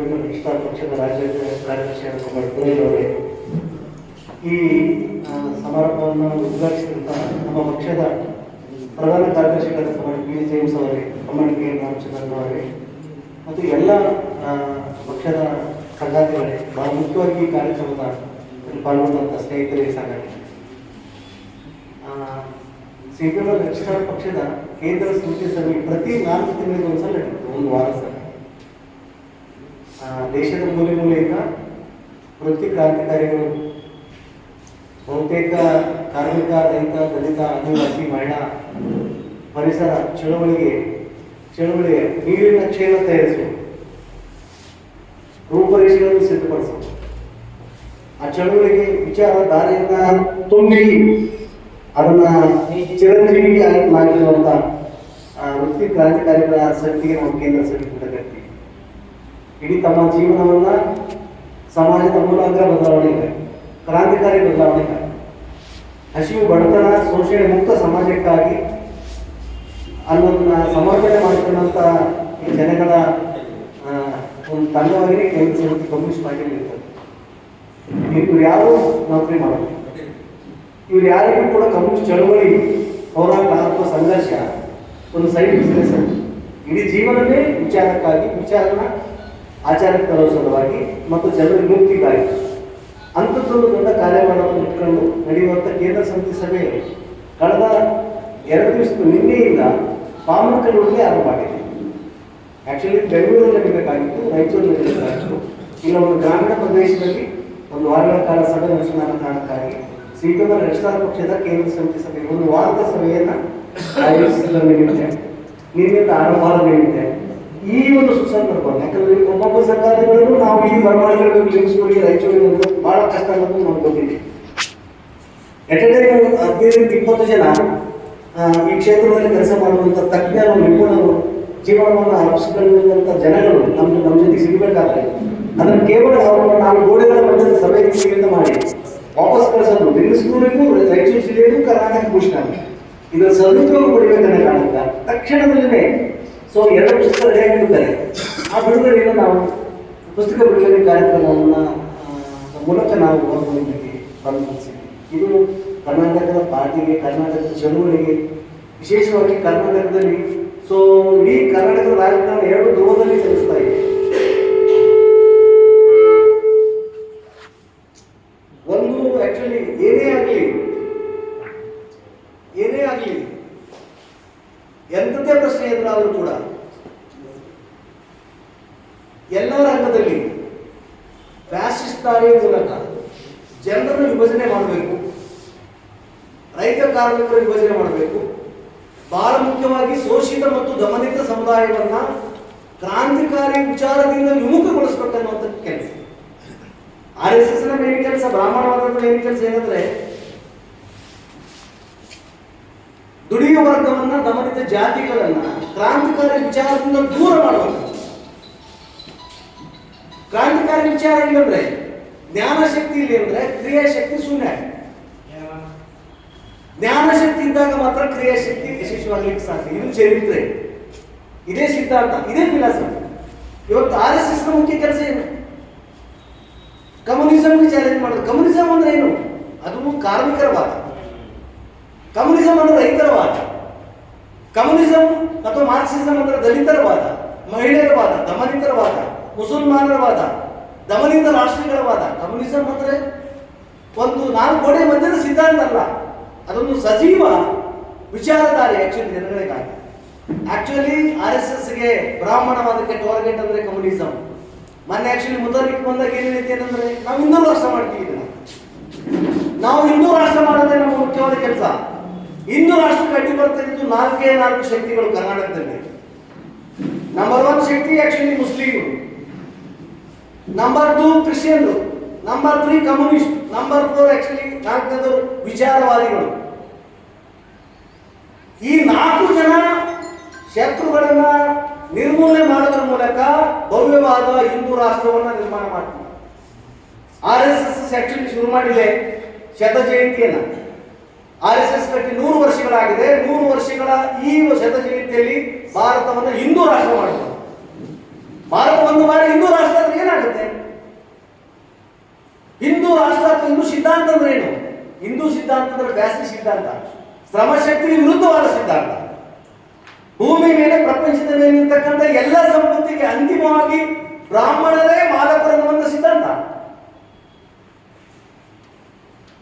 CPM ಪ್ರತಿಷ್ಠಾ ಪಕ್ಷದ ರಾಜ್ಯ ಕಾರ್ಯದರ್ಶಿಯಾದ ಕುಮಾರ್ ಅವರೇ, ಈ ಸಮಾರಂಭವನ್ನು ಉದ್ಘಾಟಿಸಿದಂಥ ನಮ್ಮ ಪಕ್ಷದ ಪ್ರಧಾನ ಕಾರ್ಯದರ್ಶಿಗಳಾದ ಕುಮಾರ್ ಪಿ ಜೇಮ್ಸ್ ಅವರೇ, ಕುಮಾರ್ ಕೆ ರಾಮಚಂದ್ರನ್ ಅವರೇ ಮತ್ತು ಎಲ್ಲ ಪಕ್ಷದ ಸಂಗಾತಿಗಳೇ, ಬಹಳ ಮುಖ್ಯವಾಗಿ ಈ ಕಾರ್ಯಕ್ರಮದ ಪಾಲ್ಗೊಂಡಂಥ ಸ್ನೇಹಿತರಿಗೆ ಸಾಕಾಗಿ ಸಿಪಿಎಂ ಪ್ರತಿಷ್ಠಾ ಪಕ್ಷದ ಕೇಂದ್ರ ಸಮಿತಿ ಸಭೆ ಪ್ರತಿ 4 ತಿಂಗಳಿಗೆ ಒಂದ್ಸಲ ನಡೆಯುತ್ತೆ, ಒಂದು ವಾರ ಸಲ. ದೇಶದ ಮೂಲೆ ಮೂಲೆಯಿಂದ ವೃತ್ತಿ ಕ್ರಾಂತಿಕಾರಿಗಳು, ಬಹುತೇಕ ಕಾರ್ಮಿಕ, ರೈತ, ದಲಿತ, ಆದಿವಾಸಿ, ಮಹಿಳಾ, ಪರಿಸರ ಚಳವಳಿಗೆ ನೀರಿನ ನಕ್ಷೆಯನ್ನು ತಯಾರಿಸುವುದು, ರೂಪರೇಷೆಗಳನ್ನು ಸಿದ್ಧಪಡಿಸುವುದು, ಆ ಚಳವಳಿಗೆ ವಿಚಾರಧಾರೆಯನ್ನ ತುಂಬಿ ಅದನ್ನ ಚಿರಂಜೀವಿ ಆಗಿರುವಂತ ವೃತ್ತಿ ಕ್ರಾಂತಿಕಾರಿಗಳ ಶಕ್ತಿಗೆ ನಾವು ಕೇಂದ್ರ ಸಮಿತಿ ಕರಿತೀವಿ. ಇಡೀ ತಮ್ಮ ಜೀವನವನ್ನ ಸಮಾಜದ ಮೂಲಾಗ್ರ ಬದಲಾವಣೆಗೆ, ಕ್ರಾಂತಿಕಾರಿ ಬದಲಾವಣೆಗೆ, ಹಸಿವು, ಬಡತನ, ಶೋಷಣೆ ಮುಕ್ತ ಸಮಾಜಕ್ಕಾಗಿ ಅನ್ನೋದನ್ನ ಸಮರ್ಪಣೆ ಮಾಡಿಕೊಂಡಂತ ಈ ಜನಗಳ ಒಂದು ತಂಡವಾಗಿ ಕೇಂದ್ರ ಸಮಿತಿ ಕಮ್ಯುನಿಸ್ಟ್ ಪಾರ್ಟಿ ಇರ್ತದೆ. ಇವ್ರು ಯಾರು ನೌಕರಿ ಮಾಡೋದು, ಇವ್ರು ಯಾರಿಗೂ ಕೂಡ ಕಮ್ಯುನಿಸ್ಟ್ ಚಳವಳಿ, ಹೋರಾಟ ಅಥವಾ ಸಂಘರ್ಷ ಒಂದು ಸೈಡ್ ಬಿಸ್ನೆಸ್ ಅಂತ. ಇಡೀ ಜೀವನವೇ ವಿಚಾರಕ್ಕಾಗಿ, ವಿಚಾರನ ಆಚಾರಕ್ಕೆ ತರುವ ಸಲುವಾಗಿ ಮತ್ತು ಜನರ ಮುಕ್ತಿಗಾಗಿ ಅಂಥದ್ದೊಂದು ದೊಡ್ಡ ಕಾರ್ಯವನ್ನು ಇಟ್ಕೊಂಡು ನಡೆಯುವಂಥ ಕೇಂದ್ರ ಸಮಿತಿ ಸಭೆ ಕಳೆದ 2 ದಿವಸದ ನಿನ್ನೆಯಿಂದ ಪಾಮನಕಲ್ಲೂರಲ್ಲಿ ಆರಂಭ ಆಗಿದೆ. ಆ್ಯಕ್ಚುಲಿ ಬೆಂಗಳೂರಲ್ಲಿ ನಡೀಬೇಕಾಗಿತ್ತು, ರಾಯಚೂರಲ್ಲಿ ನಡೀಬೇಕಾಗಿತ್ತು. ಇಲ್ಲ ಒಂದು ಗ್ರಾಮೀಣ ಪ್ರದೇಶದಲ್ಲಿ ಒಂದು ವಾರಗಳ ಕಾಲ ಸಭೆ ನಡೆಸೋಣ ಕಾರಣಕ್ಕಾಗಿ ಸಿಪಿಎಂ ಪ್ರತಿಷ್ಠಾ ಪಕ್ಷದ ಕೇಂದ್ರ ಸಮಿತಿ ಸಭೆ ಒಂದು ವಾರದ ಸಭೆಯನ್ನು ಆಯೋಜಿಸಲು ನಡೆಯುತ್ತೆ. ನಿನ್ನೆಯಿಂದ ಆರಂಭ ನಡೆಯುತ್ತೆ. ಈ ಒಂದು ಸುಸಂದರ್ಭ, ಯಾಕಂದ್ರೆ ಒಬ್ಬೊಬ್ಬ ಸರ್ಕಾರಗಳು ನಾವು ಈ ಬರಮಾಡಿಗಳು ಲಿಂಗ್ಸ್ಗಳಿಗೆ, ರಾಯಚೂರಿಗೆ ಅಂತ ಬಹಳ ಕಷ್ಟ ಅನ್ನೋದು ನಮ್ಗೆ ಗೊತ್ತಿದೆ. ಎಟ್ ಎ ಟೈಮ್ 15-20 ಜನ ಈ ಕ್ಷೇತ್ರದಲ್ಲಿ ಕೆಲಸ ಮಾಡುವಂಥ ತಜ್ಞರು, ನಿಪುಣರು, ಜೀವನವನ್ನು ಅರಸಿಕೊಳ್ಳುವಂಥ ಜನಗಳು ನಮ್ಮ ಜೊತೆ ಸಿಗಬೇಕಾದ್ರೆ ಅದನ್ನು ಕೇವಲ ಅವರನ್ನು ನಾವು ಗೋಡೆಗಳ ಮಧ್ಯದ ಸಭೆಗೆ ಸೀಮಿತ ಮಾಡಿ ವಾಪಸ್ ಕಳಿಸೋದು ಲಿಂಗ್ಸ್ಗಳಿಗೂ, ರಾಯಚೂರು ಜಿಲ್ಲೆಗೂ, ಕರ್ನಾಟಕ ಭೂಷಣ ಇದರ ಸದುಪಯೋಗ ಪಡಿಬೇಕನ್ನೋ ಕಾರಣಕ್ಕ ತಕ್ಷಣದಲ್ಲೇ 2 ಪುಸ್ತಕ ರೆಡಿಯಾಗಿರುತ್ತಾರೆ. ಆ ಬಿಡುಗಡೆಯನ್ನು ನಾವು ಪುಸ್ತಕ ಬಿಡುಗಡೆ ಕಾರ್ಯಕ್ರಮವನ್ನು ಮೂಲಕ ನಾವು ಬಂಧಿಸಿದ್ವಿ. ಇದು ಕರ್ನಾಟಕದ ಪಾರ್ಟಿಗೆ, ಕರ್ನಾಟಕದ ಚಳುವಳಿಗೆ, ವಿಶೇಷವಾಗಿ ಕರ್ನಾಟಕದಲ್ಲಿ ಇಡೀ ಕರ್ನಾಟಕದ ರಾಜಕಾರಣ 2 ಧ್ರುವದಲ್ಲಿ ಚಲಿಸ್ತಾ ಇದೆ. ಒಂದು ಆಕ್ಚುಲಿ ಏನೇ ಆಗಲಿ ಎಂಥದೇ ಪ್ರಶ್ನೆ ಎದುರಾದರೂ ಕೂಡ ಎಲ್ಲ ರಂಗದಲ್ಲಿ ಫ್ಯಾಸಿಸ್ಟ್ ದಾಳಿಯ ಮೂಲಕ ಜನರನ್ನು ವಿಭಜನೆ ಮಾಡಬೇಕು, ರೈತ ಕಾರ್ಮಿಕರ ವಿಭಜನೆ ಮಾಡಬೇಕು, ಬಹಳ ಮುಖ್ಯವಾಗಿ ಶೋಷಿತ ಮತ್ತು ದಮನಿತ ಸಮುದಾಯವನ್ನ ಕ್ರಾಂತಿಕಾರಿ ವಿಚಾರದಿಂದ ವಿಮುಖಗೊಳಿಸಬೇಕನ್ನುವಂಥ ಕೆಲಸ. RSS ನ ಮೇನ್ ಕೆಲಸ, ಬ್ರಾಹ್ಮಣವಾದದ ಮೇನ್ ಕೆಲಸ ಏನಂದ್ರೆ ದುಡಿಯುವ ವರ್ಗವನ್ನ, ದಮನಿತ ಜಾತಿಗಳನ್ನ ಕ್ರಾಂತಿಕಾರಿ ವಿಚಾರದಿಂದ ದೂರ ಮಾಡುವಂತ. ಕ್ರಾಂತಿಕಾರಿ ವಿಚಾರ ಇಲ್ಲಂದ್ರೆ, ಜ್ಞಾನ ಶಕ್ತಿ ಇಲ್ಲ ಅಂದ್ರೆ ಕ್ರಿಯಾಶಕ್ತಿ ಶೂನ್ಯ. ಜ್ಞಾನ ಶಕ್ತಿ ಇದ್ದಾಗ ಮಾತ್ರ ಕ್ರಿಯಾಶಕ್ತಿ ಯಶಸ್ವಿಯಾಗಲಿಕ್ಕೆ ಸಾಧ್ಯ. ಇದು ಚರಿತ್ರೆ, ಇದೇ ಸಿದ್ಧಾಂತ, ಇದೇ ಫಿಲಾಸಫಿ. ಇವತ್ತು RSS ನ ಮುಖ್ಯ ಕೆಲಸ ಏನು? ಕಮ್ಯುನಿಸಂಗೆ ಚಾಲೆಂಜ್ ಮಾಡೋದು. ಕಮ್ಯುನಿಸಂ ಅಂದ್ರೆ ಏನು? ಅದು ಕಾರ್ಮಿಕರ ವಾದ. ಕಮ್ಯುನಿಸಂ ಅಂದ್ರೆ ರೈತರ ವಾದ. ಕಮ್ಯುನಿಸಂ ಅಥವಾ ಮಾರ್ಕ್ಸಿಸಂ ಅಂದ್ರೆ ದಲಿತರ ವಾದ, ಮಹಿಳೆಯರ ವಾದ, ದಮನಿತರ ವಾದ, ಮುಸಲ್ಮಾನರ ವಾದ, ದಮನಿತ ರಾಷ್ಟ್ರಗಳ ವಾದ. ಕಮ್ಯುನಿಸಂ ಅಂದ್ರೆ ಒಂದು 4 ಗೋಡೆ ಮಧ್ಯದ ಸಿದ್ಧಾಂತ ಅಲ್ಲ, ಅದೊಂದು ಸಜೀವ ವಿಚಾರಧಾರೆ. ಆಕ್ಚುಲಿ RSSಗೆ ಬ್ರಾಹ್ಮಣವಾದಕ್ಕೆ ಟಾರ್ಗೆಟ್ ಅಂದ್ರೆ ಕಮ್ಯುನಿಸಂ. ಮೊನ್ನೆ ಆಕ್ಚುಲಿ ಮುತಾಲಿಕ್ ಬಂದಾಗ ಏನಿದೆ ಅಂತಂದ್ರೆ ನಾವು ಹಿಂದೂ ರಾಷ್ಟ್ರ ಮಾಡ್ತೀವಿ. ನಾವು ಹಿಂದೂ ರಾಷ್ಟ್ರ ಮಾಡೋದೇ ನಮ್ಮ ಮುಖ್ಯವಾದ ಕೆಲಸ. ಹಿಂದೂ ರಾಷ್ಟ್ರಕ್ಕೆ ಅಡ್ಡಿ ಬರ್ತಾ ಇದ್ದು 4 ಶಕ್ತಿಗಳು ಕರ್ನಾಟಕದಲ್ಲಿ. ನಂಬರ್ 1 ಶಕ್ತಿ ಆಕ್ಚುಲಿ ಮುಸ್ಲಿಮರು, ನಂಬರ್ 2 ಕ್ರಿಶ್ಚಿಯನ್ರು, ನಂಬರ್ 3 ಕಮ್ಯುನಿಸ್ಟ್, ನಂಬರ್ 4 ಆಕ್ಚುಲಿ 4ನೇದು ವಿಚಾರವಾದಿಗಳು. ಈ 4 ಜನ ಶತ್ರುಗಳನ್ನ ನಿರ್ಮೂಲನೆ ಮಾಡೋದ್ರ ಮೂಲಕ ಭವ್ಯವಾದ ಹಿಂದೂ ರಾಷ್ಟ್ರವನ್ನ ನಿರ್ಮಾಣ ಮಾಡ್ತೀವಿ. RSS ಆಕ್ಚುಲಿ ಶುರು ಮಾಡಿದೆ ಶತ ಜಯಂತಿಯನ್ನ. RSS ಕಟ್ಟಿ 100 ವರ್ಷಗಳಾಗಿದೆ. 100 ವರ್ಷಗಳ ಈ ಶತ ಜಯಂತಿಯಲ್ಲಿ ಭಾರತವನ್ನು ಹಿಂದೂ ರಾಷ್ಟ್ರ ಮಾಡಿದ್ರು. ಭಾರತ ಒಂದು ಬಾರಿ ಹಿಂದೂ ರಾಷ್ಟ್ರ ಸಿದ್ಧಾಂತ ಅಂದ್ರೆ ಏನು? ಹಿಂದೂ ಸಿದ್ಧಾಂತ ಅಂದ್ರೆ ಬ್ಯಾಸಿ ಸಿದ್ಧಾಂತ, ಶ್ರಮಶಕ್ತಿ ವಿರುದ್ಧವಾದ ಸಿದ್ಧಾಂತ. ಭೂಮಿ ಮೇಲೆ ಪ್ರಪಂಚದ ಮೇಲೆ ಇರ್ತಕ್ಕಂಥ ಎಲ್ಲ ಸಂಪತ್ತಿಗೆ ಅಂತಿಮವಾಗಿ ಬ್ರಾಹ್ಮಣರೇ ಮಾಲಕರು ಅನ್ನುವಂಥ ಸಿದ್ಧಾಂತ.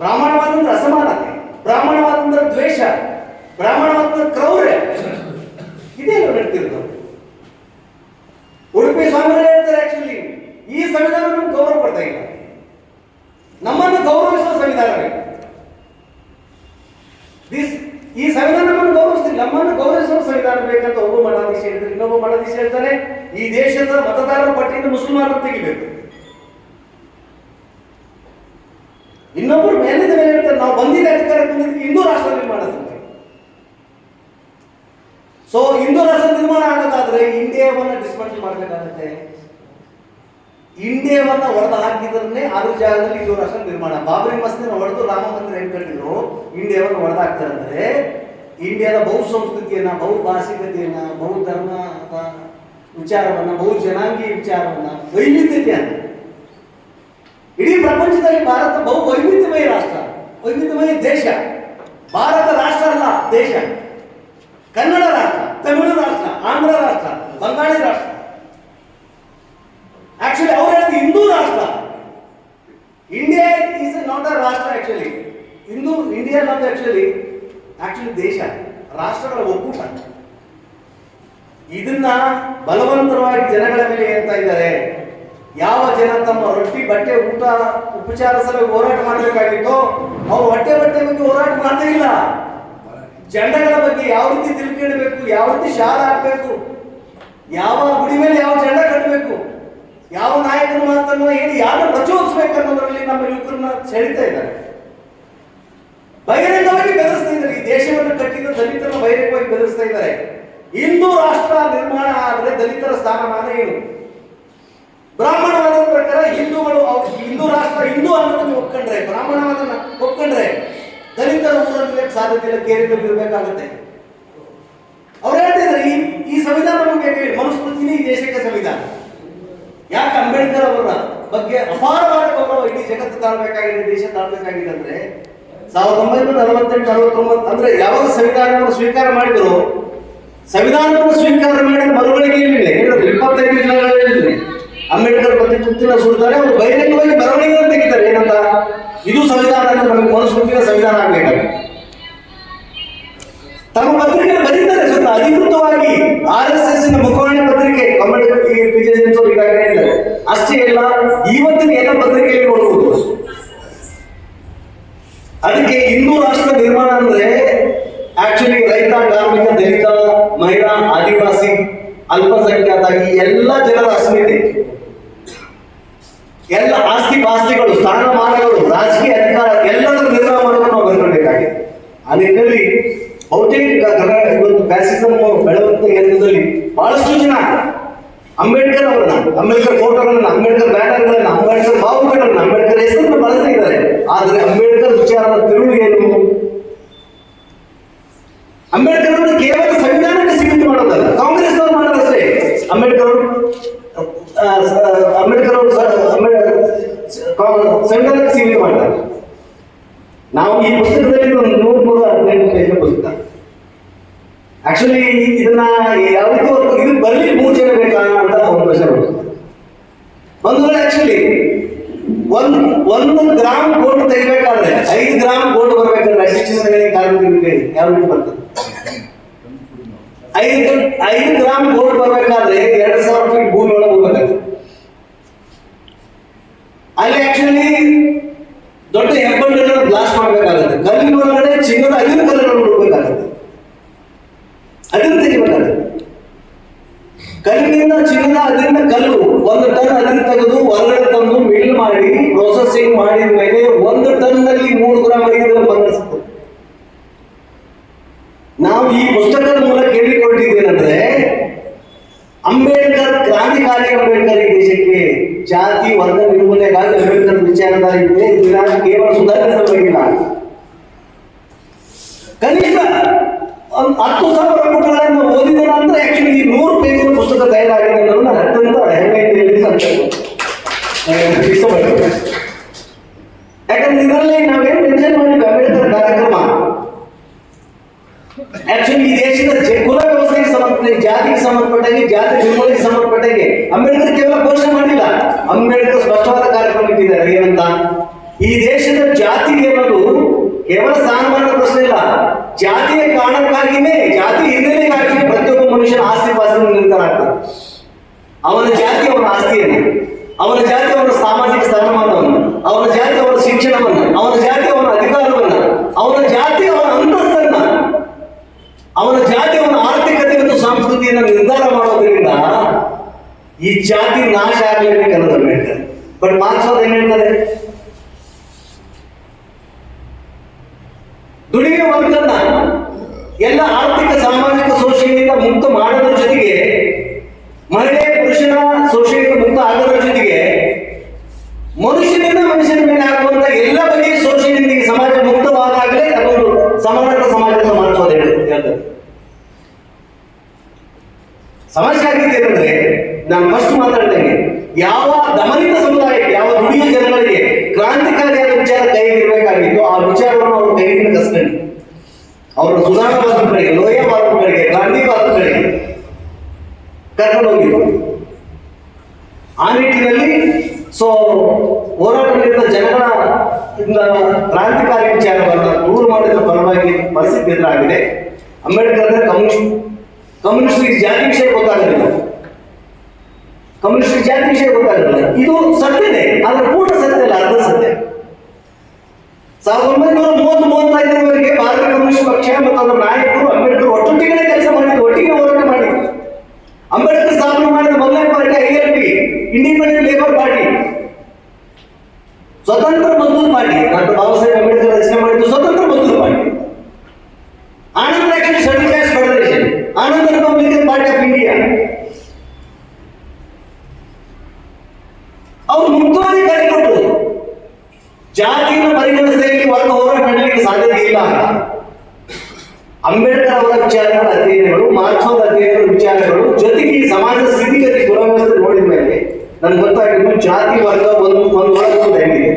ಬ್ರಾಹ್ಮಣವಾದಂದ್ರೆ ಅಸಮಾನತೆ, ಬ್ರಾಹ್ಮಣವಾದಂದ್ರೆ ದ್ವೇಷ, ಬ್ರಾಹ್ಮಣವಾದಂದ್ರೆ ಕ್ರೌರ್ಯ, ಇದೇ ನಡೀತಿರೋದು. ಉಡುಪಿ ಸ್ವಾಮಿಗಳು ಹೇಳ್ತಾರೆ, ಆಕ್ಚುಲಿ ಈ ಸಂವಿಧಾನ ನಮ್ಗೆ ಗೌರವ ಕೊಡ್ತಾ ಇಲ್ಲ, ನಮ್ಮನ್ನು ಗೌರವಿಸುವ ಸಂವಿಧಾನವೇ ಈ ಸಂವಿಧಾನ. ನಮ್ಮನ್ನು ಗೌರವಿಸ್ತಿಲ್ಲ, ನಮ್ಮನ್ನು ಗೌರವಿಸುವ ಸಂವಿಧಾನ ಬೇಕಂತ ಒಬ್ಬ ಮಠಾಧೀಶ ಹೇಳಿದ್ರೆ, ಇನ್ನೊಬ್ಬ ಮಠಾಧೀಶ ಹೇಳ್ತಾನೆ ಈ ದೇಶದ ಮತದಾರರ ಪಟ್ಟಿಯಿಂದ ಮುಸಲ್ಮಾನರು ತೆಗಿಬೇಕು. ಇನ್ನೊಬ್ಬರು ಮೇಲಿಂದ ಮೇಲೆ ಹೇಳ್ತಾರೆ ನಾವು ಬಂದಿದ್ದ ಅಧಿಕಾರಕ್ಕೆ ಬಂದಿದ್ದಕ್ಕೆ ಹಿಂದೂ ರಾಷ್ಟ್ರ ನಿರ್ಮಾಣ ಸಂಖ್ಯೆ. ಸೊ ಹಿಂದೂ ರಾಷ್ಟ್ರ ನಿರ್ಮಾಣ ಆಗೋದಾದ್ರೆ ಇಂಡಿಯಾವನ್ನ ಡಿಸ್ಮೆಂಟಲ್ ಮಾಡಬೇಕಾಗುತ್ತೆ. ಇಂಡಿಯಾವನ್ನ ಹೊಡೆದು ಹಾಕಿದ್ರೆ ಅದ್ರ ಜಾಗದಲ್ಲಿ ಹಿಂದೂ ರಾಷ್ಟ್ರ ನಿರ್ಮಾಣ. ಬಾಬರಿ ಮಸ್ಜಿದ್ ಹೊಡೆದು ರಾಮ ಮಂದಿರ ಹೆಂಗ್ ಕಟ್ಟಿದ್ರು, ಇಂಡಿಯಾವನ್ನು ಹೊಡೆದಾಕ್ತಾರೆ ಅಂದ್ರೆ ಇಂಡಿಯಾದ ಬಹು ಸಂಸ್ಕೃತಿಯನ್ನ, ಬಹು ಭಾಷಿಕತೆಯನ್ನ, ಬಹು ಧರ್ಮ ವಿಚಾರವನ್ನ, ಬಹು ಜನಾಂಗೀಯ ವಿಚಾರವನ್ನ, ವೈವಿಧ್ಯತೆಯನ್ನ, ಇಡೀ ಪ್ರಪಂಚದಲ್ಲಿ ಭಾರತ ಬಹು ವೈವಿಧ್ಯಮಯ ರಾಷ್ಟ್ರ, ವೈವಿಧ್ಯಮಯ ದೇಶ. ಭಾರತ ರಾಷ್ಟ್ರ ಅಲ್ಲ, ದೇಶ. ಕನ್ನಡ ರಾಷ್ಟ್ರ, ತಮಿಳು ರಾಷ್ಟ್ರ, ಆಂಧ್ರ ರಾಷ್ಟ್ರ, ಬಂಗಾಳಿ ರಾಷ್ಟ್ರ. ಆಕ್ಚುಲಿ ಅವ್ರು ಹೇಳಿದ ಹಿಂದೂ ರಾಷ್ಟ್ರ. ಇಂಡಿಯಾ ಈಸ್ ನಾಟ್ ಅ ರಾಷ್ಟ್ರ. ಆಕ್ಚುಲಿ ಇಂಡಿಯಾ ನಾಟ್ ಆಕ್ಚುಲಿ ದೇಶ, ರಾಷ್ಟ್ರಗಳ ಒಕ್ಕೂಟ. ಇದನ್ನ ಬಲವಂತರವಾಗಿ ಜನಗಳ ಮೇಲೆ ಹೇಳ್ತಾ ಇದ್ದಾರೆ. ಯಾವ ಜನ ತಮ್ಮ ರೊಟ್ಟಿ, ಬಟ್ಟೆ, ಊಟ, ಉಪಚಾರ ಸಲುವಾಗಿ ಹೋರಾಟ ಮಾಡಬೇಕಾಗಿತ್ತೋ ಅವ್ರು ಹೊಟ್ಟೆ ಬಗ್ಗೆ ಹೋರಾಟ ಮಾಡ್ತಾ ಇಲ್ಲ. ಜೆಂಡಗಳ ಬಗ್ಗೆ ಯಾವ ರೀತಿ ತಿಳ್ಕೊಳ್ಬೇಕು, ಯಾವ ರೀತಿ ಶಾಲ ಹಾಕಬೇಕು, ಯಾವ ಗುಡಿ ಮೇಲೆ ಯಾವ ಜೆಂಡ ಕಟ್ಟಬೇಕು, ಯಾವ ನಾಯಕನ ಮಾತನ್ನು ಹೇಳಿ ಯಾರು ಪ್ರಚೋದಿಸಬೇಕು ಅನ್ನೋದರಲ್ಲಿ ನಮ್ಮ ಯುವಕರನ್ನ ಸೆಳೀತಾ ಇದ್ದಾರೆ. ಬಹಿರಂಗವಾಗಿ ಬೆದರಿಸ್ತಾ ಇದ್ದಾರೆ. ಈ ದೇಶವನ್ನು ಕಟ್ಟಿದ ದಲಿತರನ್ನು ಬಹಿರಂಗವಾಗಿ ಬೆದರಿಸ್ತಾ ಇದ್ದಾರೆ. ಹಿಂದೂ ರಾಷ್ಟ್ರ ನಿರ್ಮಾಣ ಆದರೆ ದಲಿತರ ಸ್ಥಾನಮಾನ ಏನು? ಬ್ರಾಹ್ಮಣವಾದ ಪ್ರಕಾರ ಹಿಂದೂಗಳು ಹಿಂದೂ ರಾಷ್ಟ್ರ, ಹಿಂದೂ ಅನ್ನೋದನ್ನು ಒಪ್ಕೊಂಡ್ರೆ, ಬ್ರಾಹ್ಮಣವಾದನ್ನ ಒಪ್ಕೊಂಡ್ರೆ ದಲಿತರ ಊರಲ್ಲಿ ಸಾಧ್ಯತೆ ಇಲ್ಲ, ಕೇರಿಯಲ್ಲಿ ಇರಬೇಕಾಗುತ್ತೆ. ಅವ್ರು ಹೇಳ್ತಿದ್ದಾರೆ ಈ ಸಂವಿಧಾನ ನಮಗೆ ಬೇಕು, ಮನುಸ್ಮೃತಿನೇ ಈ ದೇಶಕ್ಕೆ ಸಂವಿಧಾನ. ಯಾಕೆ ಅಂಬೇಡ್ಕರ್ ಅವರ ಬಗ್ಗೆ ಅಪಾರವಾದ ಗೌರವ ಇಡೀ ಜಗತ್ತು ತಾಳ್ಬೇಕಾಗಿದೆ, ದೇಶ ತಾಳ್ಬೇಕಾಗಿದೆ ಅಂದ್ರೆ 1948-49 ಅಂದ್ರೆ ಯಾವಾಗ ಸಂವಿಧಾನವನ್ನು ಸ್ವೀಕಾರ ಮಾಡಿದ್ರು, ಸಂವಿಧಾನವನ್ನು ಸ್ವೀಕಾರ ಮಾಡಿದ ಮರುಗಳಿಗೆ ಏನಿಲ್ಲ, 25 ದಿನಗಳಲ್ಲಿ ಅಂಬೇಡ್ಕರ್ ಬಗ್ಗೆ ತುತ್ತಿನ ಸುಡ್ತಾರೆ. ಅವರು ಬಹಿರಂಗವಾಗಿ ಮೆರವಣಿಗೆಯನ್ನು ತೆಗಿತಾರೆ. ಏನಂತ, ಇದು ಸಂವಿಧಾನ, ನಮಗೆ ಮನುಸ್ಮೃತಿಯ ಸಂವಿಧಾನ ಆಗ್ಬೇಕಾಗುತ್ತೆ. ತಮ್ಮ ಪತ್ರಿಕೆ ಬರೀತಾರೆ ಸ್ವತಃ ಅಧಿಕೃತವಾಗಿ. RSS ಮುಖವಾಣಿ ಪತ್ರಿಕೆ ಅಷ್ಟೇ ಇಲ್ಲ, ಇವತ್ತಿನ ಎಲ್ಲ ಪತ್ರಿಕೆಯಲ್ಲಿ ನೋಡಬಹುದು. ಅದಕ್ಕೆ ಹಿಂದೂ ರಾಷ್ಟ್ರ ನಿರ್ಮಾಣ ಅಂದ್ರೆ ಆಕ್ಚುಲಿ ರೈತ, ಕಾರ್ಮಿಕ, ದಲಿತ, ಮಹಿಳಾ, ಆದಿವಾಸಿ, ಅಲ್ಪಸಂಖ್ಯಾತ ಈ ಎಲ್ಲ ಜನರ ಅಸ್ಮಿತೆ, ಎಲ್ಲ ಆಸ್ತಿ ಪಾಸ್ತಿಗಳು, ಸ್ಥಾನಮಾನಗಳು, ರಾಜಕೀಯ ಅಧಿಕಾರ ಎಲ್ಲದರ ನಿರ್ಮಾಣವನ್ನು ನಾವು ಬರ್ಕೊಳ್ಬೇಕಾಗಿದೆ. ಆ ನಿಟ್ಟಿನಲ್ಲಿ ಬಹುತೇಕ ಇವತ್ತು ಫ್ಯಾಸಿಸಂ ಬೆಳೆಯುವಂತ ಕೇಂದ್ರದಲ್ಲಿ ಬಹಳಷ್ಟು ಜನ ಅಂಬೇಡ್ಕರ್ ಅವರನ್ನ, ಅಂಬೇಡ್ಕರ್ ಫೋಟೋಗಳನ್ನ, ಅಂಬೇಡ್ಕರ್ ಬ್ಯಾನರ್ಗಳನ್ನ, ಅಂಬೇಡ್ಕರ್ ಬಾವುಟಗಳನ್ನ, ಅಂಬೇಡ್ಕರ್ ಹೆಸರನ್ನು ಬಳಸ್ತಾ ಇದ್ದಾರೆ. ಆದರೆ ಅಂಬೇಡ್ಕರ್ ವಿಚಾರದ ತಿರುಳು ಏನು? ಅಂಬೇಡ್ಕರ್ ಅವರು ಕೇವಲ ಸಂವಿಧಾನಕ್ಕೆ ಸೀಮಿತ ಮಾಡೋದಲ್ಲ, ಕಾಂಗ್ರೆಸ್ ಅವರು ಮಾಡೋದಷ್ಟೇ. ಅಂಬೇಡ್ಕರ್ ಅವರು ಸಂವಿಧಾನಕ್ಕೆ ಸೀಮಿತ ಮಾಡ್ತಾರೆ. ನಾವು ಈ ಪುಸ್ತಕದಲ್ಲಿ ಒಂದು 118 ಪೇಜ್ ಪುಸ್ತಕ. ಆಕ್ಚುಲಿ ಇದನ್ನ ಯಾವ ರೀತಿ ಇದು ಬರಲಿ 3 ಜನ ಬೇಕಾ ಅಂತ ಒಂದು ಪ್ರಶ್ನೆ ಬರ್ತದೆ. ಒಂದು ವೇಳೆ ಆಕ್ಚುಲಿ ಒಂದು ಗ್ರಾಮ್ ಗೋಲ್ಡ್ ತೆಗಿಬೇಕಾದ್ರೆ 5 ಗ್ರಾಮ್ ಗೋಲ್ಡ್ ಬರಬೇಕಾದ್ರೆ ಶಿಕ್ಷಣಗಳಿಗೆ ಕಾರ್ಮಿಕರಿಗೆ ಯಾವ ರೀತಿ ಬರ್ತದೆ? 5 ಗ್ರಾಮ್ ಗೋಲ್ಡ್ ಬರಬೇಕಾದ್ರೆ 2000 ಫೀಟ್ ಭೂಮಿ ಒಳಗೆ ಹೋಗ್ಬೇಕಾಗ್ತದೆ. ಅಲ್ಲಿ ಆಕ್ಚುಲಿ ದೊಡ್ಡ ಹೆಬ್ಬಂಡನ್ನು ಬ್ಲಾಸ್ಟ್ ಮಾಡಬೇಕಾಗುತ್ತೆ. ಕಲ್ಲಿನ ಒಳಗಡೆ ಚಿನ್ನದ ಅದಿರು ಕಲ್ಲನ್ನು ಹುಡುಕಬೇಕಾಗುತ್ತೆ, ಅದಿರು ತೆಗಿಬೇಕಾಗುತ್ತೆ. ಕಲ್ಲಿನಿಂದ ಚಿನ್ನದ ಅದಿರಿನ ಕಲ್ಲು 1 ಟನ್ ಅದಿರು ತೆಗೆದು ಹೊರಗಡೆ ತಂದು ಮಿಲ್ ಮಾಡಿ ಪ್ರೊಸೆಸಿಂಗ್ ಮಾಡಿದ ಮೇಲೆ 1 ಟನ್ ನಲ್ಲಿ 3 ಗ್ರಾಮ್ ಅದಿರು ಬಂದಿಸುತ್ತೆ. ನಾವು ಈ ಪುಸ್ತಕದ ಮೂಲಕ ಹೇಳಿಕೊಟ್ಟಿದ್ದೇನೆಂದ್ರೆ, ಅಂಬೇಡ್ಕರ್ ಕ್ರಾಂತಿಕಾರಿ ಅಂಬೇಡ್ಕರ್ ಈ ದೇಶಕ್ಕೆ ಜಾತಿ ವರ್ಗ ನಿರ್ಮೂಲನೆಗಾಗಿ ಅಂಬೇಡ್ಕರ್ ವಿಚಾರಧಾರೆ ಇದೆ. ಇದನ್ನು ಕೇವಲ ಸುಧಾರಿಸಬೇಕಿಲ್ಲ, ಕನಿಷ್ಠ 10,000 ಪುಟಗಳನ್ನು ಓದಿದ ನಂತರ ಆಕ್ಚುಲಿ ಈ 100 ಪೇಜಿನ ಪುಸ್ತಕ ತಯಾರಾಗಿದೆ ಅನ್ನೋದು ನಾನು ಅತ್ಯಂತ ಹೆಮ್ಮೆಯಿಂದ ಹೇಳಿದ್ದು. ಯಾಕಂದ್ರೆ ಯಾಕಂದ್ರೆ ಇದರಲ್ಲಿ ನಾವೇನು ಮೆನ್ಷನ್ ಮಾಡಿದ್ವಿ ಅಂಬೇಡ್ಕರ್ ಕಾರ್ಯಕ್ರಮ ಆಕ್ಚುಲಿ ಈ ದೇಶದ ಕುಲ ವ್ಯವಸ್ಥೆಗೆ ಸಂಬಂಧಪಟ್ಟ ಜಾತಿಗೆ ಸಂಬಂಧಪಟ್ಟಾಗೆ ಜಾತಿ ನಿರ್ಮೂಲನೆಗೆ ಸಂಬಂಧಪಟ್ಟಾಗೆ ಅಂಬೇಡ್ಕರ್ ಕೇವಲ ಘೋಷಣೆ ಮಾಡಿಲ್ಲ. ಅಂಬೇಡ್ಕರ್ ಸ್ಪಷ್ಟವಾದ ಕಾರ್ಯಕ್ರಮ ಇಟ್ಟಿದ್ದಾರೆ. ಏನಂತ, ಈ ದೇಶದ ಜಾತಿ ಅನ್ನೋದು ಕೇವಲ ಸ್ಥಾನಮಾನ ಪ್ರಶ್ನೆ ಇಲ್ಲ, ಜಾತಿಯ ಕಾರಣಕ್ಕಾಗಿನೇ, ಜಾತಿ ಹಿನ್ನೆಲೆಗಾಗಿ ಪ್ರತಿಯೊಬ್ಬ ಮನುಷ್ಯನ ಆಸ್ತಿ ಪಾಸ್ತಿ ನಿರ್ಧಾರ ಆಗ್ತದೆ. ಅವನ ಜಾತಿ ಅವನ ಆಸ್ತಿಯನ್ನು, ಅವನ ಜಾತಿ ಅವನ ಸಾಮಾಜಿಕ ಸ್ಥಾನಮಾನವನ್ನು, ಅವನ ಜಾತಿ ಅವನ ಶಿಕ್ಷಣವನ್ನು, ಅವನ ಜಾತಿ ಅವನ ಅಧಿಕಾರವನ್ನು, ಅವನ ಜಾತಿ ಅವನ ಅಂತಸ್ತನ್ನ, ಅವನ ಜಾತಿ ಅವನ ಆರ್ಥಿಕತೆ ಮತ್ತು ಸಂಸ್ಕೃತಿಯನ್ನು ನಿರ್ಧಾರ ಮಾಡೋದ್ರಿಂದ ಈ ಜಾತಿ ನಾಶ ಆಗಲೇಬೇಕು ಅನ್ನೋದು ಅಂಬೇಡ್ಕರ್. ಬಟ್ ಮಾರ್ಕ್ಸ್ ಏನ್ ಹೇಳ್ತಾರೆ, ದುಡಿಮೆ ವರ್ಗನ ಎಲ್ಲ ಆರ್ಥಿಕ ಸಾಮಾಜಿಕ ಶೋಷಣೆಯಿಂದ ಮುಕ್ತ ಮಾಡೋದ್ರ ಜೊತೆಗೆ, ಮಹಿಳೆ ಪುರುಷನ ಶೋಷಣೆಯಿಂದ ಮುಕ್ತ ಆಗೋದ್ರ ಜೊತೆಗೆ, ಮನುಷ್ಯನಿಂದ ಮನುಷ್ಯನ ಮೇಲೆ ಆಗುವಂತ ಎಲ್ಲ ಬಗೆಯ ಶೋಷಣೆಯಿಂದ ಸಮಾಜ ಮುಕ್ತವಾದಾಗಲೇ ಅದೊಂದು ಸಮಾನದ ಸಮಾಜದ ಮಾಡಿಸೋದು ಹೇಳ್ತಾರೆ. ಸಮಸ್ಯೆ ಆಗಿದೆ ಅಂದ್ರೆ, ನಾನು ಫಸ್ಟ್ ಮಾತಾಡ್ತೇನೆ, ಯಾವ ದಮನಿತ ಸಮುದಾಯಕ್ಕೆ, ಯಾವ ದುಡಿಯುವ ಜನಗಳಿಗೆ ಕ್ರಾಂತಿಕಾರಿಯಾದ ವಿಚಾರ ಕೈಗಿರ್ಬೇಕಾಗಿತ್ತು, ಆ ವಿಚಾರವನ್ನು ಅವರು ಕೈಯಿಂದ ಕಸ್ಕೊಂಡು ಅವರ ಸುಧಾರಣಾವಾದ ಕಡೆಗೆ, ಲೋಹವಾದ ಕಡೆಗೆ, ಗಾಂಧಿವಾದ ಕಡೆಗೆ ಕರ್ಕೊಂಡು ಹೋಗಿದ್ರು. ಆ ನಿಟ್ಟಿನಲ್ಲಿ ಹೋರಾಟದಲ್ಲಿದ್ದ ಜನಗಳ ಕ್ರಾಂತಿಕಾರಿ ವಿಚಾರವನ್ನು ದೂರ ಮಾಡಿದ ಪರವಾಗಿ ಪರಿಸ್ಥಿತಿ ಎದುರಾಗಿದೆ. ಅಂಬೇಡ್ಕರ್ ಅಂದ್ರೆ ಕಮ್ಯುನಿಸ್ಟ್ರಿಗೆ ಜಾತಿ ವಿಷಯ ಗೊತ್ತಾಗಲಿಲ್ಲ, ಕಮ್ಯುನಿಸ್ಟ್ ಜಾತಿ ವಿಷಯ ಗೊತ್ತಾಗಲಿಲ್ಲ. ಇದು ಸತ್ಯನೇ, ಆದ್ರೆ ಪೂರ್ಣ ಸತ್ಯ ಅಲ್ಲ, ಅರ್ಧ ಸತ್ಯ. 1930-35 ಭಾರತ ಕಮ್ಯುನಿಸ್ಟ್ ಪಕ್ಷ ಮತ್ತು ಅದರ ನಾಯಕರು ಅಂಬೇಡ್ಕರ್ ಒಟ್ಟೊಟ್ಟಿಗೆ ಕೆಲಸ ಮಾಡಿದ್ರು, ಒಟ್ಟಿಗೆ ಹೋರಾಟ ಮಾಡಿದ್ರು. ಅಂಬೇಡ್ಕರ್ ಸ್ಥಾಪನೆ ಮಾಡಿದ ಮೊದಲನೇ party ILP, independent labour party, ಸ್ವತಂತ್ರ ಮಜ್ದೂರ್ ಪಾರ್ಟಿ. ಡಾಕ್ಟರ್ ಬಾಬಾ ಸಾಹೇಬ್ ಅಂಬೇಡ್ಕರ್ ರಚನೆ ಮಾಡಿದ್ದು ಸ್ವತಂತ್ರ ಮಜ್ದೂರ್ ಪಾರ್ಟಿ. ಆನಂತರ ಶೆಡ್ಯೂಲ್ ಕ್ಯಾಸ್ಟ್ ಫೆಡರೇಷನ್, ಆನಂತರ ರಿಪಬ್ಲಿಕನ್ ಪಾರ್ಟಿ ಆಫ್ ಇಂಡಿಯಾ. ಅವರು ಮುಕ್ತವಾಗಿ ಕರೆ ಕೊಟ್ಟರು, ಜಾತಿಯನ್ನು ಪರಿಗಣಿಸದೆ ಇಲ್ಲಿ ವರ್ಗ ಹೋರಾಟ ನಡೆಯಲಿಕ್ಕೆ ಸಾಧ್ಯತೆ ಇಲ್ಲ ಅಂತ. ಅಂಬೇಡ್ಕರ್ ಅವರ ವಿಚಾರಗಳ ಅಧ್ಯಯನಗಳು, ಮಾರ್ಕ್ಸ್ವಾದ ಅಧ್ಯಯನಗಳ ವಿಚಾರಗಳು ಜೊತೆಗೆ ಈ ಸಮಾಜದ ಸ್ಥಿತಿಗತಿ ಗುಣವ್ಯವಸ್ಥೆ ನೋಡಿದ ಮೇಲೆ ನನ್ಗೆ ಗೊತ್ತಾಗಿದ್ದು ಜಾತಿ ವರ್ಗ ಒಂದು ಹೆಂಗಿದೆ.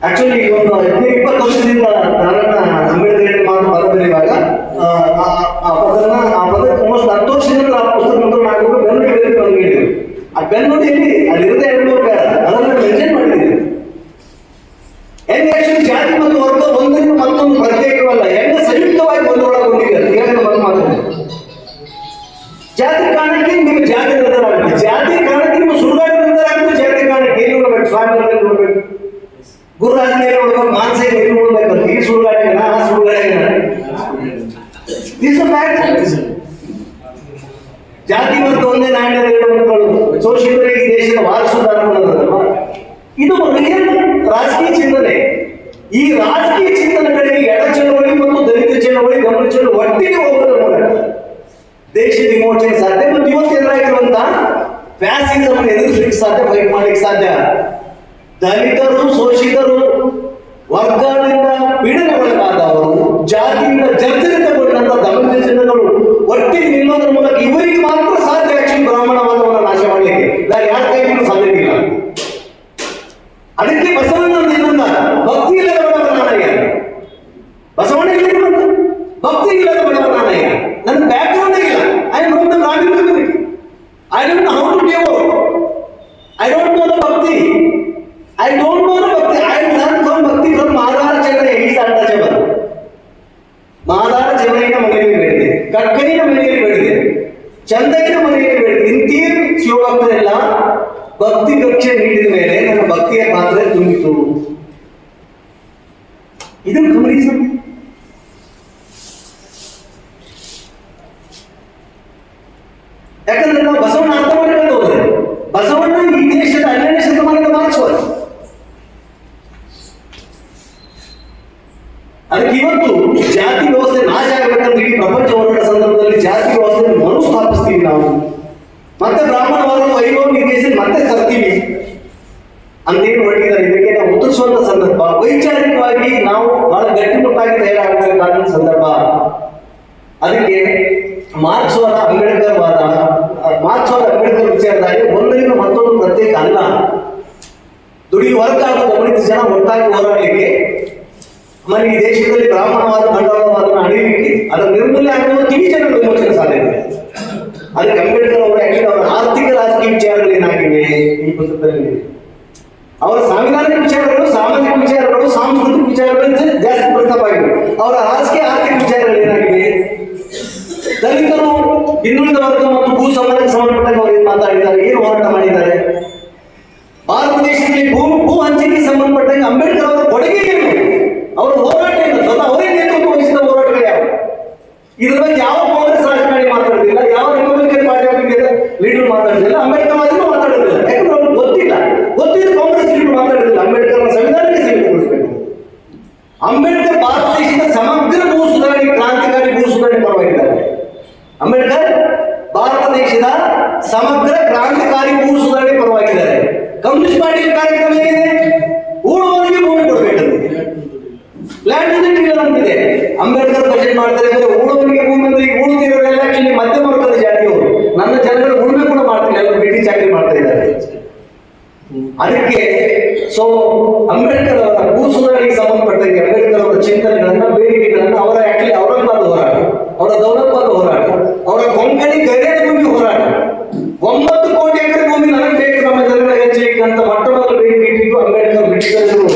ಆಕ್ಚುಲಿ ಒಂದು 15-20 ವರ್ಷದಿಂದ ನನ್ನ ಅಂಬೇಡ್ಕರ್ ಮಾತು ಬರಬರಿವಾಗ ಆ ಪದಕ್ಕೆ ಆಲ್ಮೋಸ್ಟ್ 10 ವರ್ಷದಿಂದ ಆ ಪುಸ್ತಕ ಮಂತ್ರ ಮಾಡಿಕೊಂಡು ಬೆನ್ನುಡಿ ಹೇಳಿದ್ರು. ಆ ಬೆನ್ನುಡಿಯಲ್ಲಿ ಅಲ್ಲಿರದೆ 2-3 ಪ್ಯಾರ ಅದನ್ನು ಮೆನ್ಷನ್ ಮಾಡಿದ್ದೀನಿ. ಹೆಂಗೆ ಆಕ್ಚುಲಿ ಜಾತಿ ಮತ್ತು ವರ್ಗ ಒಂದರಿಂದ ಮತ್ತೊಂದು ಪ್ರತ್ಯೇಕವಲ್ಲ, ಹೆಂಗೆ ಸಂಯುಕ್ತವಾಗಿ ಒಂದೊಳಗೊಂಡಿದೆ. ಈಗಾಗಲೇ ಮಾತಾಡಿದೆ, ಜಾತಿ ಕಾರಣಕ್ಕೆ ನಿಮಗೆ ಜಾತಿ ನಿರ್ಧಾರ ಆಗುತ್ತೆ, ಜಾತಿ ಕಾರಣಕ್ಕೆ ನಿಮ್ಮ ಸುಡುಗಾಡು ನಿರ್ಧಾರ ಆಗುತ್ತೆ. ಜಾತಿ ಕಾರಣಕ್ಕೆ ಎಲ್ಲಿ ನೋಡ್ಬೇಕು, ಸ್ವಾಮಿ ನೋಡ್ಬೇಕು, ಗುರುರಾಜನ ಎಲ್ಲಿ ನೋಡ್ಬೇಕು, ಮಾನಸ ಎಲ್ಲಿ ನೋಡ್ಬೇಕು, ಈ ಸುಡುಗಾಡಿನ ಆ ಸುಡುಗಾಡಿನ ಜಾತಿ ವರ್ಗ ಒಂದೇ ನಾಣ್ಯದ ಎರಡು ಮುಖಗಳು, ಶೋಷಿತರಿಗೆ ಈ ದೇಶದ ವಾರಸುದಾರಗಳಲ್ವಾ. ಇದು ರಿಯಲ್ ರಾಜಕೀಯ ಚಿಂತನೆ. ಈ ರಾಜಕೀಯ ಚಿಂತನೆ ಕಡೆಗೆ ಎಡ ಚಳವಳಿ ಮತ್ತು ದಲಿತ ಚಳವಳಿ, ಗಮನ ಚಳವಳಿ ಒಟ್ಟಿಗೆ ಹೋಗೋದ್ರ ಮೂಲಕ ದೇಶ ವಿಮೋಚನೆ ಸಾಧ್ಯ. ಮತ್ತು ಇವತ್ತು ಎದುರಾಗಿರುವಂತ ಫ್ಯಾಸಿಸಮ್ ಎದುರಿಸಲಿಕ್ಕೆ ಸಾಧ್ಯ, ಫೈಟ್ ಮಾಡ್ಲಿಕ್ಕೆ ಸಾಧ್ಯ. ದಲಿತರು, ಶೋಷಿತರು, ವರ್ಗದಿಂದ ಪೀಡನೆ ಒಳಗಾದವರು, ಜಾತಿಯಿಂದ ಜರ್ಜರಿತಗೊಂಡಂತ ದಮನಿತ ಜನಗಳು ಒಟ್ಟಿಗೆ ನಿಲ್ಲೋದ್ರ ಮೂಲಕ ಇವರಿಗೆ ಮಾತ್ರ ಸಾಧ್ಯ ಆಕ್ಚುಲಿ ಬ್ರಾಹ್ಮಣವಾದವನ್ನು ನಾಶ ಮಾಡಲಿಕ್ಕೆ. ಯಾರ ಕೈಗೂ ಸಾಧ್ಯತೆ ಇಲ್ಲ. ಅದಕ್ಕೆ ಬಸವಣ್ಣ ಏನಂದ, ಭಕ್ತಿ ಇಲ್ಲದ ಬಡವ ನಾನಯ್ಯ. ಬಸವಣ್ಣ ಇಲ್ಲಿ ಬಂದ ಭಕ್ತಿ ಇಲ್ಲದ ಬಡವ ನಾನಯ್ಯ. ನನ್ನ ಬ್ಯಾಕ್ ಗ್ರೌಂಡ್ ಇಲ್ಲ, I am from the Brahmin community, I don't know how to give, I don't know the bhakti, I don't know the bhakti, I learn from bhakti from Madara Chandra. Is untouchable. Madara ಚಂದ್ರಯ್ಯನ ಮನೆಯಲ್ಲಿ ಬೆಳೆದಿದೆ, ಕಕ್ಕನಿನ ಮನೆಯಲ್ಲಿ ಬೆಳೆದಿದೆ, ಚಂದಯ್ಯನ ಮನೆಯಲ್ಲಿ ಬೆಳೆದಿದೆ. ಇಂತೀ ಶಿವಭಕ್ತರೆಲ್ಲ ಭಕ್ತಿ ಕಕ್ಷೆ ನೀಡಿದ ಮೇಲೆ ನನ್ನ ಭಕ್ತಿಯ ಪಾತ್ರೆ ತುಂಬಿತು. ಇದನ್ನು ಗಮನಿಸಿ. ಯಾಕಂದ್ರೆ ನಾವು ಬಸವಣ್ಣ ಅರ್ಥ ಮಾಡಿಕೊಂಡು ಹೋದ್ರೆ, ಬಸವಣ್ಣ ಈ ದೇಶದ 12ನೇ ಶತಮಾನದ ಮಾರ್ಕ್ಸ್ವಾದ. ಅದಕ್ಕೆ ಇವತ್ತು ಜಾತಿ ವ್ಯವಸ್ಥೆ ನಾಶ ಆಗಬೇಕಂತ ಇಡೀ ಪ್ರಪಂಚ ಹೋರಾಟ ಸಂದರ್ಭದಲ್ಲಿ ಜಾತಿ ವ್ಯವಸ್ಥೆ ಮರುಸ್ಥಾಪಿಸ್ತೀವಿ ನಾವು, ಮತ್ತೆ ಬ್ರಾಹ್ಮಣವಾದ ವೈಭವ ನಿರ್ದೇಶನ ಮತ್ತೆ ತರ್ತೀವಿ ಅಂತೇನು ಹೊರಟಿದ್ದಾರೆ. ಇದಕ್ಕೆ ನಾವು ಉತ್ತರಿಸುವಂತ ಸಂದರ್ಭ, ವೈಚಾರಿಕವಾಗಿ ನಾವು ಬಹಳ ಗಟ್ಟಿಮುಟ್ಟಾಗಿ ತಯಾರಾಗಬೇಕಾದ ಸಂದರ್ಭ. ಅದಕ್ಕೆ ಮಾರ್ಕ್ಸ್ವಾದ ಅಂಬೇಡ್ಕರ್ ವಿಚಾರದಲ್ಲಿ ಒಂದರಿಂದ ಮತ್ತೊಂದು ಪ್ರತ್ಯೇಕ ಅಲ್ಲ. ದುಡಿಯುವ ವರ್ಗ ಹಾಗೂ ದಮನಿತ ಜನ ಒಟ್ಟಾಗಿ ಹೋರಾಡಲಿಕ್ಕೆ, ಆಮೇಲೆ ಈ ದೇಶದಲ್ಲಿ ಬ್ರಾಹ್ಮಣವಾದ ಬಂಡವಾಳವಾದವನ್ನು ಅಳಿಲಿಕ್ಕೆ, ಅದರ ನಿರ್ಮೂಲನೆ ಆಗುವ ಕಿವಿ ಜನರ ವಿಮೋಚನೆ ಸಾಧ್ಯ ಇದೆ. ಅದಕ್ಕೆ ಅಂಬೇಡ್ಕರ್ ಅವರು ಆಕ್ಚುಲಿ ಅವರ ಆರ್ಥಿಕ ರಾಜಕೀಯ ವಿಚಾರಗಳು ಏನಾಗಿವೆ ಈ ಪುಸ್ತಕದಲ್ಲಿ, ಅವರ ಸಾಂವಿಧಾನಿಕ ವಿಚಾರಗಳು, ಸಾಮಾಜಿಕ ವಿಚಾರಗಳು, ಸಾಂಸ್ಕೃತಿಕ ವಿಚಾರಗಳು ಜಾಸ್ತಿ ಪ್ರಸ್ತಾಪ ಆಗಿವೆ. ಅವರ ರಾಜಕೀಯ ಆರ್ಥಿಕ ವಿಚಾರಗಳು ಏನಾಗಿವೆ, ದಲಿತರು, ಹಿಂದುಳಿದ ವರ್ಗ ಮತ್ತು ಭೂ ಸಮಾಜಕ್ಕೆ ಸಂಬಂಧಪಟ್ಟಾಗ ಅವರು ಏನು ಮಾತಾಡಿದ್ದಾರೆ, ಏನು ಹೋರಾಟ ಮಾಡಿದ್ದಾರೆ, ಭಾರತ ದೇಶದಲ್ಲಿ ಭೂ ಹಂಚಿಕೆಗೆ ಸಂಬಂಧಪಟ್ಟಂಗೆ ಅಂಬೇಡ್ಕರ್ ಅವರ ಕೊಡುಗೆ ಏನು, ಅವರ ಹೋರಾಟ ಏನು, ಸ್ವತಃ ಅವರೇ ನೇತೃತ್ವ ವಹಿಸಿದ ಹೋರಾಟಗಳು ಯಾವ, ಇದ್ರ ಬಗ್ಗೆ ಯಾವ ಕಾಂಗ್ರೆಸ್ ರಾಜಕಾರಣಿ ಮಾತಾಡೋದಿಲ್ಲ, ಯಾವ ರಿಪಬ್ಲಿಕನ್ ಪಾರ್ಟಿ ಲೀಡರ್ ಮಾತಾಡೋದಿಲ್ಲ, ಅಂಬೇಡ್ಕರ್ ಅದನ್ನು ಮಾತಾಡೋದಿಲ್ಲ. ಯಾಕಂದ್ರೆ ಅವ್ರಿಗೆ ಗೊತ್ತಿದ್ದು ಕಾಂಗ್ರೆಸ್ ಲೀಡರ್ ಮಾತಾಡೋದಿಲ್ಲ. ಅಂಬೇಡ್ಕರ್ ಸಂವಿಧಾನಕ್ಕೆ ಸೀಮಿತಗೊಳಿಸಬೇಕು. ಅಂಬೇಡ್ಕರ್ ಭಾರತ ದೇಶದ ಸಮಗ್ರ ಭೂ ಸುಧಾರಣೆ, ಕ್ರಾಂತಿಕಾರಿ ಭೂ ಸುಧಾರಣೆ ಪರವಾಗಿದ್ದಾರೆ. ಅಂಬೇಡ್ಕರ್ ಭಾರತ ದೇಶದ ಸಮಗ್ರ ಕ್ರಾಂತಿಕಾರಿ ಭೂ ಸುಧಾರಣೆ ಪರವಾಗಿದ್ದಾರೆ. ಕಮ್ಯುನಿಸ್ಟ್ ಪಾರ್ಟಿ ಕಾರ್ಯಕ್ರಮ ಏನಿದೆ, ಊಳುವವರಿಗೆ ಭೂಮಿ ಕೊಡಬೇಕಂತೆ, ಲ್ಯಾಂಡ್ ಟು ದಿ ಟಿಲ್ಲರ್ ಅಂತಿದೆ. ಅಂಬೇಡ್ಕರ್ ಬಜೆಟ್ ಮಾಡ್ತಾರೆ ಅಂದ್ರೆ ಊಳುವವರಿಗೆ ಭೂಮಿ ಅಂದ್ರೆ ಈಗ ಉಳ್ತಿರೋರೆಲ್ಲ ಆಕ್ಚುಲಿ ಮಧ್ಯಮ ವರ್ಗದ ಜಾತಿಯವರು. ನನ್ನ ಜನಗಳು ಉಳುಮೆ ಕೂಡ ಮಾಡ್ತಾರೆ, ಎಲ್ಲ ಬ್ರಿಟಿಷ್ ಚಾಕರಿ ಮಾಡ್ತಾ ಇದ್ದಾರೆ. ಅದಕ್ಕೆ ಅಂಬೇಡ್ಕರ್ ಅವರ ಭೂ ಸುಧಾರಣೆಗೆ ಸಂಬಂಧಪಟ್ಟಂಗೆ ಅಂಬೇಡ್ಕರ್ ಅವರ ಚಿಂತನೆಗಳನ್ನ, ಬೇಡಿಕೆಗಳನ್ನ, ಅವರ ಆಕ್ಚುಲಿ ಔರಂಗಾಬಾದ್ ಹೋರಾಟ, ಅವರ ದೌಲತಾಬಾದ್ ಹೋರಾಟ, ಅವರ ಕೊಂಕಣಿ ಗೈರೇಜ್ ಭೂಮಿ ಹೋರಾಟ, 9 ಕೋಟಿ ಎಕರೆ ಭೂಮಿ ನನಗೆ ಬೇಕು ನಮ್ಮ ಜನಗಳಿಗೆ ಹಂಚಲಿಕ್ಕೆ ಅಂತ ಮೊಟ್ಟ ಮೊದಲು ಬೇಡಿಕೆ ಇಟ್ಟಿದ್ದು ಅಂಬೇಡ್ಕರ್ ಬ್ರಿಟಿಷರು.